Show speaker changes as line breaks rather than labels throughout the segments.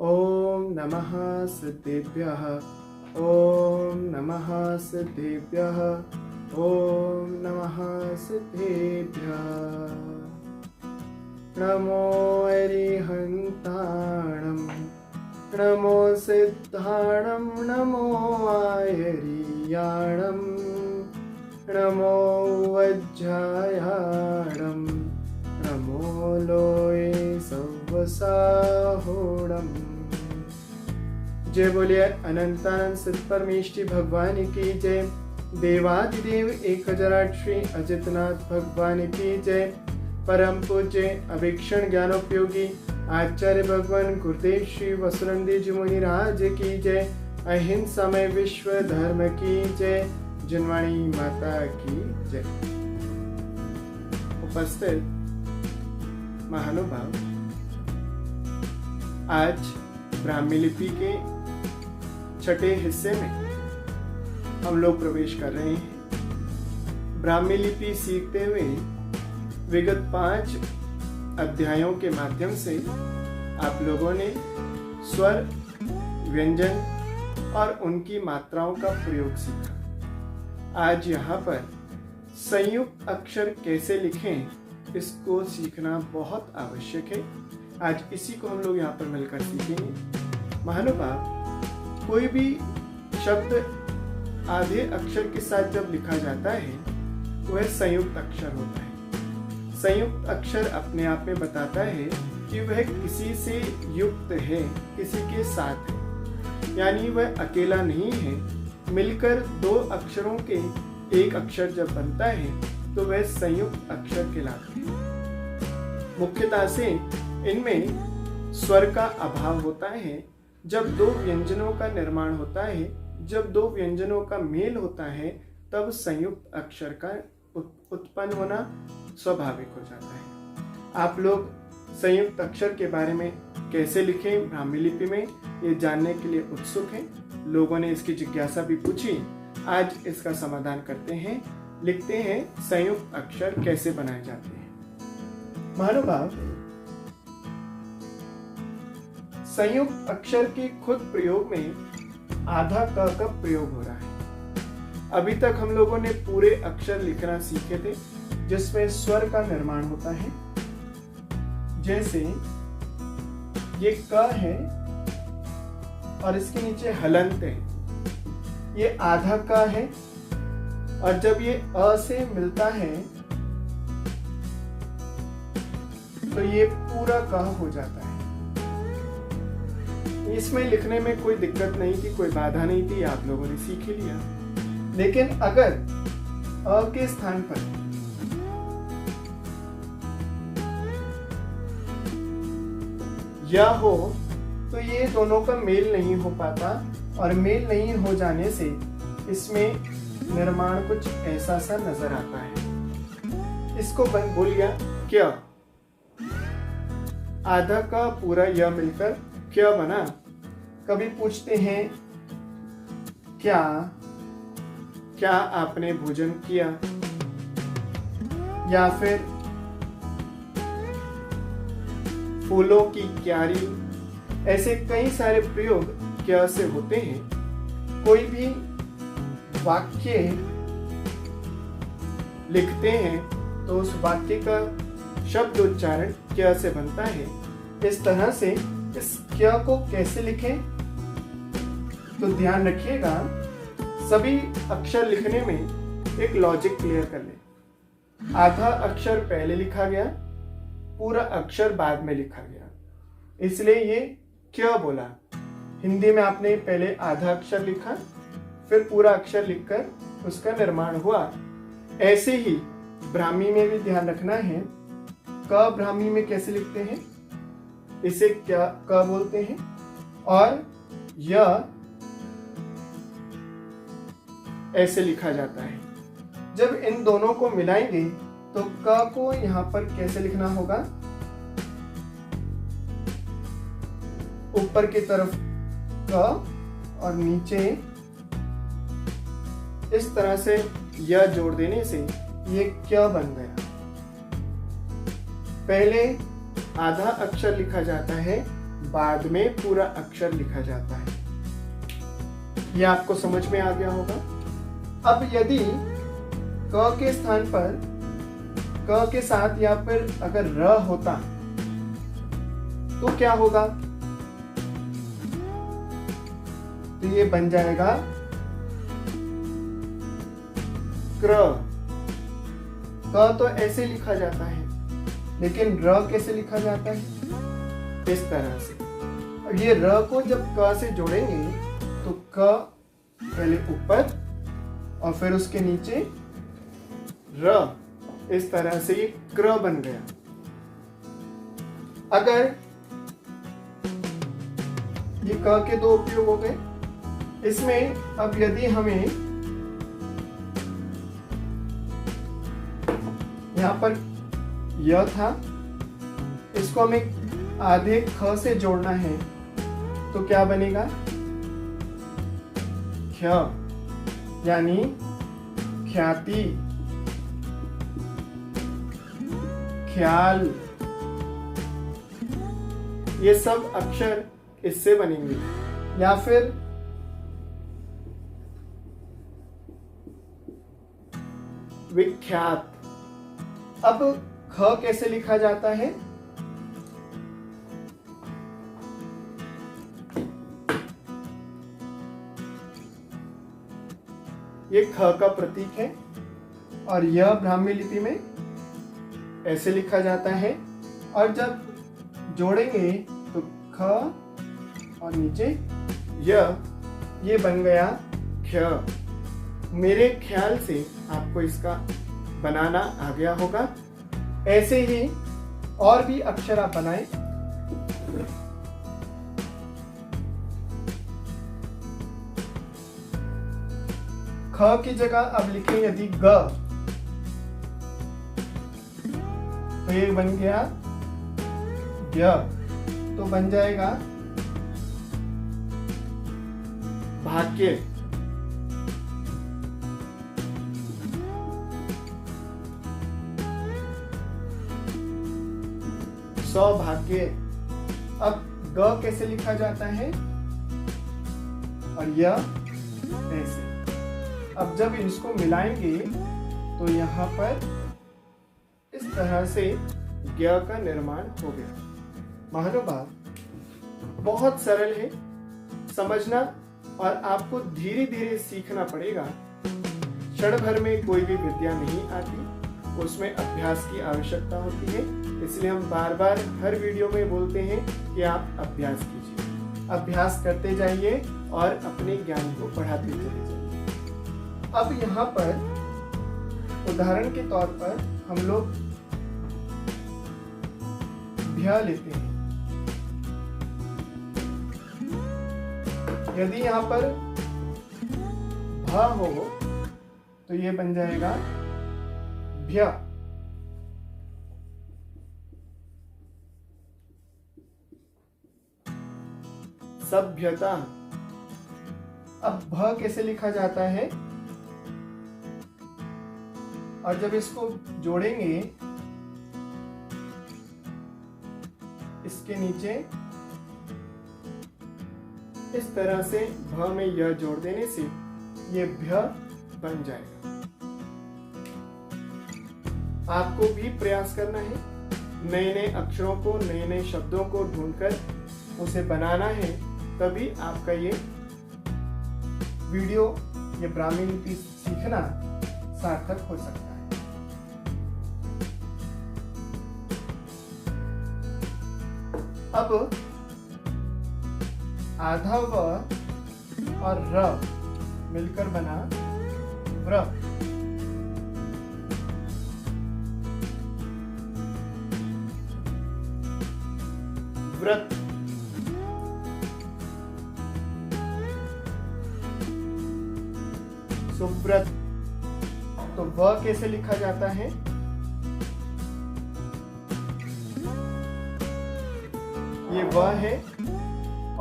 ॐ नमः सिद्धेभ्यः। ॐ नमः सिद्धेभ्यः। ॐ नमः सिद्धेभ्यः। नमो अरिहन्ताणं नमो सिद्धाणं नमो आयर्याणं नमो वज्रायाणं नमो लोये सव्वसाहोणम्। जय बोलिए अनंतानंद सिद्ध परमेष्टि भगवान की जय। देवादिदेव 1008 श्री अजितनाथ भगवान की जय। परम पूज्य अभिक्षण ज्ञानोपयोगी आचार्य भगवान गुरुदेव श्री वसुनंदी जी मुनिराज की जय। अहिंसामय विश्व धर्म की जय। जनवाणी माता की जय। उपस्थित महानुभाव, आज ब्राह्मी लिपि के छठे हिस्से में हम लोग प्रवेश कर रहे हैं। ब्राह्मी लिपि सीखते हुए विगत 5 अध्यायों के माध्यम से आप लोगों ने स्वर, व्यंजन और उनकी मात्राओं का प्रयोग सीखा। आज यहाँ पर संयुक्त अक्षर कैसे लिखें, इसको सीखना बहुत आवश्यक है। आज इसी को हम लोग यहाँ पर मिलकर सीखेंगे। महानुभाव, कोई भी शब्द आधे अक्षर के साथ जब लिखा जाता है वह संयुक्त अक्षर होता है। संयुक्त अक्षर अपने आप में बताता है कि वह किसी से युक्त है, किसी के साथ है, यानी वह अकेला नहीं है। मिलकर 2 अक्षरों के एक अक्षर जब बनता है तो वह संयुक्त अक्षर कहलाते हैं। मुख्यतः से इनमें स्वर का अभाव होता है। जब 2 व्यंजनों का निर्माण होता है, जब 2 व्यंजनों का मेल होता है, तब संयुक्त अक्षर का उत्पन्न होना स्वाभाविक हो जाता है। आप लोग संयुक्त अक्षर के बारे में कैसे लिखें ब्राह्मी लिपि में, ये जानने के लिए उत्सुक हैं। लोगों ने इसकी जिज्ञासा भी पूछी। आज इसका समाधान करते हैं। लिखते हैं संयुक्त अक्षर कैसे बनाए जाते हैं। महानुभाव, संयुक्त अक्षर के खुद प्रयोग में आधा क का प्रयोग हो रहा है। अभी तक हम लोगों ने पूरे अक्षर लिखना सीखे थे जिसमें स्वर का निर्माण होता है। जैसे ये क है और इसके नीचे हलंत है, ये आधा क है, और जब ये अ से मिलता है तो ये पूरा क हो जाता है। इसमें लिखने में कोई दिक्कत नहीं थी, कोई बाधा नहीं थी, आप लोगों ने सीख ही लिया। लेकिन अगर अ के स्थान पर या हो तो ये दोनों का मेल नहीं हो पाता, और मेल नहीं हो जाने से इसमें निर्माण कुछ ऐसा सा नजर आता है। इसको बोल गया क्या, आधा का पूरा यह मिलकर क्या बना। कभी पूछते हैं क्या क्या आपने भोजन किया, या फिर फूलों की क्यारी। ऐसे कई सारे प्रयोग क्या से होते हैं। कोई भी वाक्य लिखते हैं तो उस वाक्य का शब्द उच्चारण क्या से बनता है। इस तरह से इस क्या को कैसे लिखें, तो ध्यान रखिएगा, सभी अक्षर लिखने में एक लॉजिक क्लियर कर ले। आधा अक्षर पहले लिखा गया, पूरा अक्षर बाद में लिखा गया, इसलिए ये क्या बोला। हिंदी में आपने पहले आधा अक्षर लिखा, फिर पूरा अक्षर लिखकर उसका निर्माण हुआ। ऐसे ही ब्राह्मी में भी ध्यान रखना है। क ब्राह्मी में कैसे लिखते हैं, इसे क्या क बोलते हैं, और यह ऐसे लिखा जाता है। जब इन दोनों को मिलाएंगे तो क को यहां पर कैसे लिखना होगा, ऊपर की तरफ क और नीचे इस तरह से यह जोड़ देने से ये क्या बन गया। पहले आधा अक्षर लिखा जाता है, बाद में पूरा अक्षर लिखा जाता है। यह आपको समझ में आ गया होगा। अब यदि क के स्थान पर क के साथ यहाँ पर अगर र होता तो क्या होगा? तो ये बन जाएगा क्र। क तो ऐसे लिखा जाता है, लेकिन र कैसे लिखा जाता है? इस तरह से। अब ये र को जब क से जोड़ेंगे तो क पहले ऊपर और फिर उसके नीचे र, इस तरह से ये क्र बन गया। अगर ये क के दो उपयोग हो गए, इसमें अब यदि हमें यहाँ पर य था, इसको हमें आधे ख से जोड़ना है तो क्या बनेगा? ख्य, यानी ख्याति, ख्याल। ये सब अक्षर इससे बनेंगे। या फिर विख्यात। अब ख कैसे लिखा जाता है? ये ख का प्रतीक है और यह ब्राह्मी लिपि में ऐसे लिखा जाता है। और जब जोड़ेंगे तो ख और नीचे ये बन गया ख्य। मेरे ख्याल से आपको इसका बनाना आ गया होगा। ऐसे ही और भी अक्षर आप बनाएं। ख की जगह अब लिखें यदि ग, तो ये बन गया य। तो बन जाएगा भाग्य। सौभाग्य। अब ग कैसे लिखा जाता है और यह ऐसे। अब जब इसको मिलाएंगे तो यहाँ पर इस तरह से ज्ञ का निर्माण हो गया। महानुभाव, बहुत सरल है समझना और आपको धीरे धीरे सीखना पड़ेगा। क्षण भर में कोई भी विद्या नहीं आती, उसमें अभ्यास की आवश्यकता होती है। इसलिए हम बार बार हर वीडियो में बोलते हैं कि आप अभ्यास कीजिए, अभ्यास करते जाइए और अपने ज्ञान को बढ़ाते चले जाइए। अब यहाँ पर उदाहरण के तौर पर हम लोग भ्य लेते हैं। यदि यहाँ पर भ हो तो ये बन जाएगा भ्य। सभ्यता। अब भ कैसे लिखा जाता है और जब इसको जोड़ेंगे इसके नीचे इस तरह से भ में यह जोड़ देने से ये भ्य बन जाएगा। आपको भी प्रयास करना है, नए नए अक्षरों को, नए नए शब्दों को ढूंढकर उसे बनाना है, तभी आपका ये वीडियो, ये ब्राह्मी लिपि सीखना सार्थक हो सकता है। अब आधा व और र मिलकर बना व्र। व्रत। सुव्रत। तो व कैसे लिखा जाता है? ये व है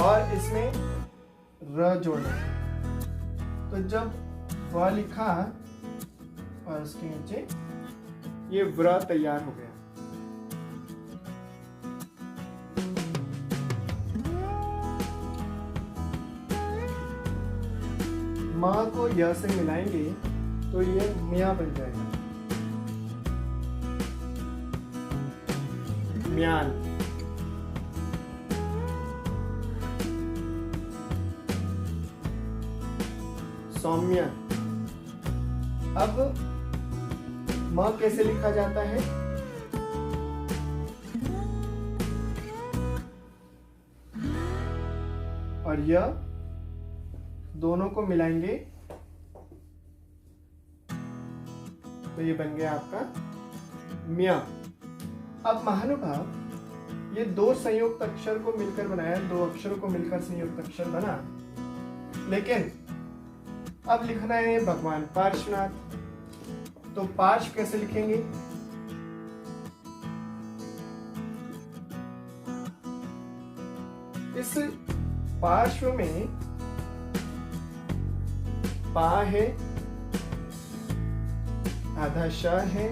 और इसमें र जोड़ना है। तो जब व लिखा और उसके नीचे ये व्र तैयार हो गया। म को य से मिलाएंगे तो ये म्या बन जाएगा। म्याल। सौम्य। अब म कैसे लिखा जाता है? और यह दोनों को मिलाएंगे तो ये बन गया आपका म्या। अब महानुभाव, ये दो संयुक्त अक्षर को मिलकर बनाया, दो अक्षरों को मिलकर संयुक्त अक्षर बना, लेकिन अब लिखना है भगवान पार्श्वनाथ। तो पार्श्व कैसे लिखेंगे? इस पार्श्व में पा है, आधा श है,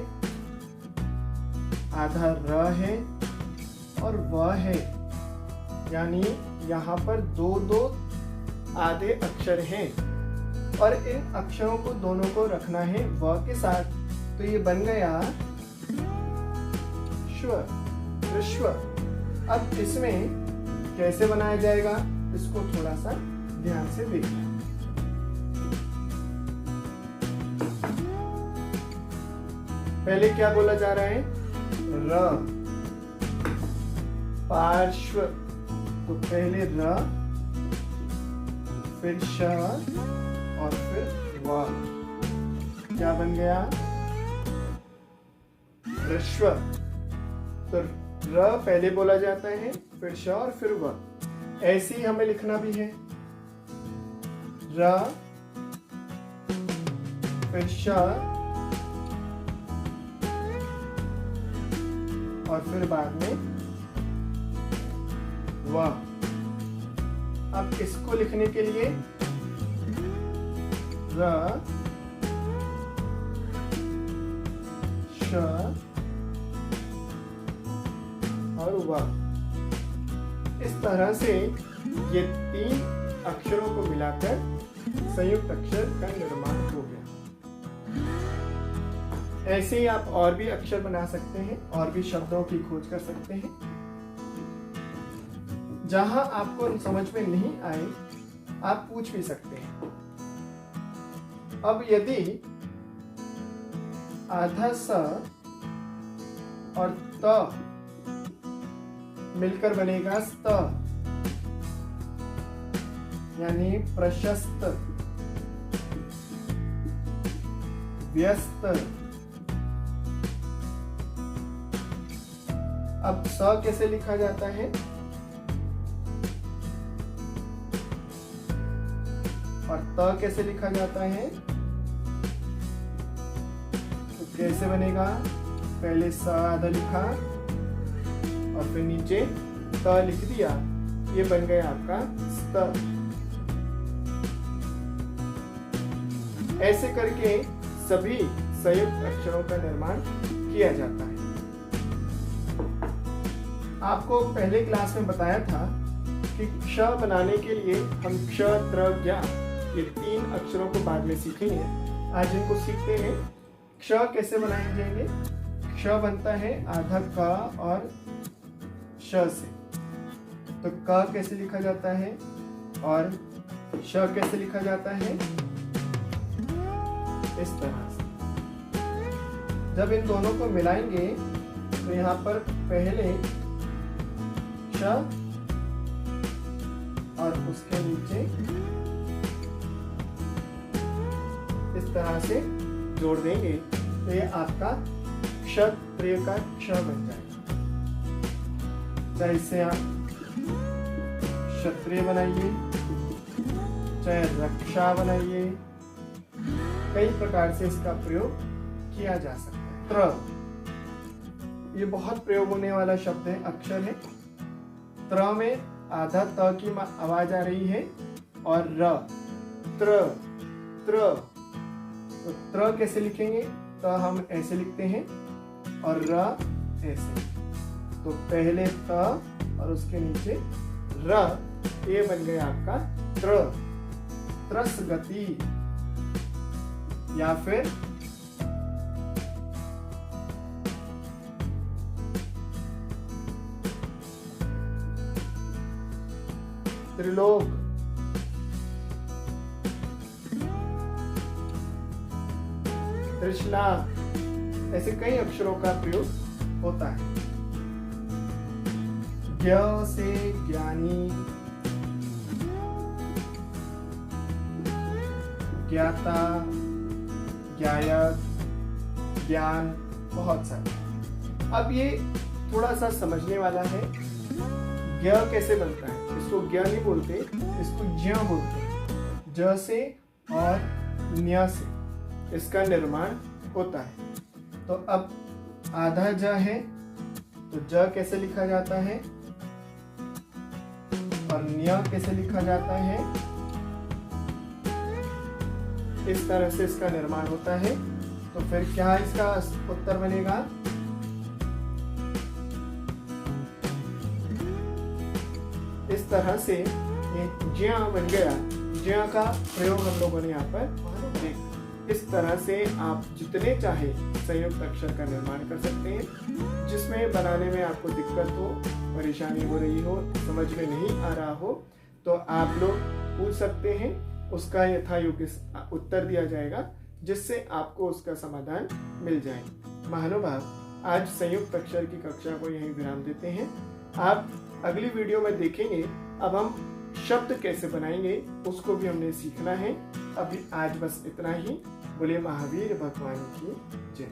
आधा र है और व है, यानी यहाँ पर दो दो आधे अक्षर हैं और इन अक्षरों को दोनों को रखना है व के साथ। तो ये बन गया श्व, विश्व। अब इसमें कैसे बनाया जाएगा, इसको थोड़ा सा ध्यान से देखिए। पहले क्या बोला जा रहा है? र, पार्श्व। तो पहले र, फिर श और फिर व। क्या बन गया? ऋष्व। तो र पहले बोला जाता है, फिर श और फिर व। ऐसे ही हमें लिखना भी है, र फिर श और फिर बाद में व। अब इसको लिखने के लिए र, श और व। इस तरह से ये तीन अक्षरों को मिलाकर संयुक्त अक्षर का निर्माण हो गया। ऐसे ही आप और भी अक्षर बना सकते हैं, और भी शब्दों की खोज कर सकते हैं। जहां आपको समझ में नहीं आए आप पूछ भी सकते हैं। अब यदि आधा स और त मिलकर बनेगा स्त, यानी प्रशस्त, व्यस्त। अब स कैसे लिखा जाता है और त कैसे लिखा जाता है? तो कैसे बनेगा? पहले स आधा लिखा और फिर नीचे त लिख दिया, ये बन गया आपका स्त। ऐसे करके सभी संयुक्त अक्षरों का निर्माण किया जाता है। आपको पहले क्लास में बताया था कि क्ष बनाने के लिए हम क्ष, त्र, ज्ञ ये तीन अक्षरों को बाद में सीखेंगे। आज इनको सीखते हैं। क्ष कैसे बनाए जाएंगे? क्ष बनता है आधा क और श से। तो क कैसे लिखा जाता है और श कैसे लिखा जाता है? इस तरह से। जब इन दोनों को मिलाएंगे तो यहाँ पर पहले श और उसके नीचे इस तरह से जोड़ देंगे तो ये आपका क्षत्रिय का क्ष बन जाएगा। चाहे इसे आप क्षत्रिय बनाइए, चाहे रक्षा बनाइए, कई प्रकार से इसका प्रयोग किया जा सकता है। त्र, ये बहुत प्रयोग होने वाला शब्द है, अक्षर है। त्र में आधा त की आवाज आ रही है और र, त्र, त्र। तो त्र कैसे लिखेंगे? त हम ऐसे लिखते हैं और र ऐसे। तो पहले त और उसके नीचे र, ये बन गया आपका त्र। त्रस गति, या फिर त्रिलोक, तृष्णा, ऐसे कई अक्षरों का प्रयोग होता है। ज्ञ से ज्ञानी, ज्ञाता, ज्ञायत, ज्ञान, बहुत सारे। अब ये थोड़ा सा समझने वाला है। ज्ञ कैसे बनता है? इसको ज्ञ नहीं बोलते, इसको ज्ञ बोलते हैं। ज से और न्य से इसका निर्माण होता है। तो अब आधा ज है तो ज कैसे लिखा जाता है और न्य कैसे लिखा जाता है, इस तरह से इसका निर्माण होता है। तो फिर क्या इसका उत्तर बनेगा? इस तरह से ये ज्ञ बन गया। ज्ञ का प्रयोग हम लोगों ने यहाँ पर देखा। इस तरह से आप जितने चाहे संयुक्त अक्षर का निर्माण कर सकते हैं। जिसमें बनाने में आपको दिक्कत हो, परेशानी हो रही हो, समझ में नहीं आ रहा हो, तो आप लोग पूछ सकते हैं। उसका यथायोग्य उत्तर दिया जाएगा, जिससे आपको उसका समाधान मिल जाए। महानुभाव, आज संयुक्त अक्षर की कक्षा को यहीं विराम देते हैं। आप अगली वीडियो में देखेंगे अब हम शब्द कैसे बनाएंगे, उसको भी हमने सीखना है। अभी आज बस इतना ही। बोले महावीर भगवान की जय।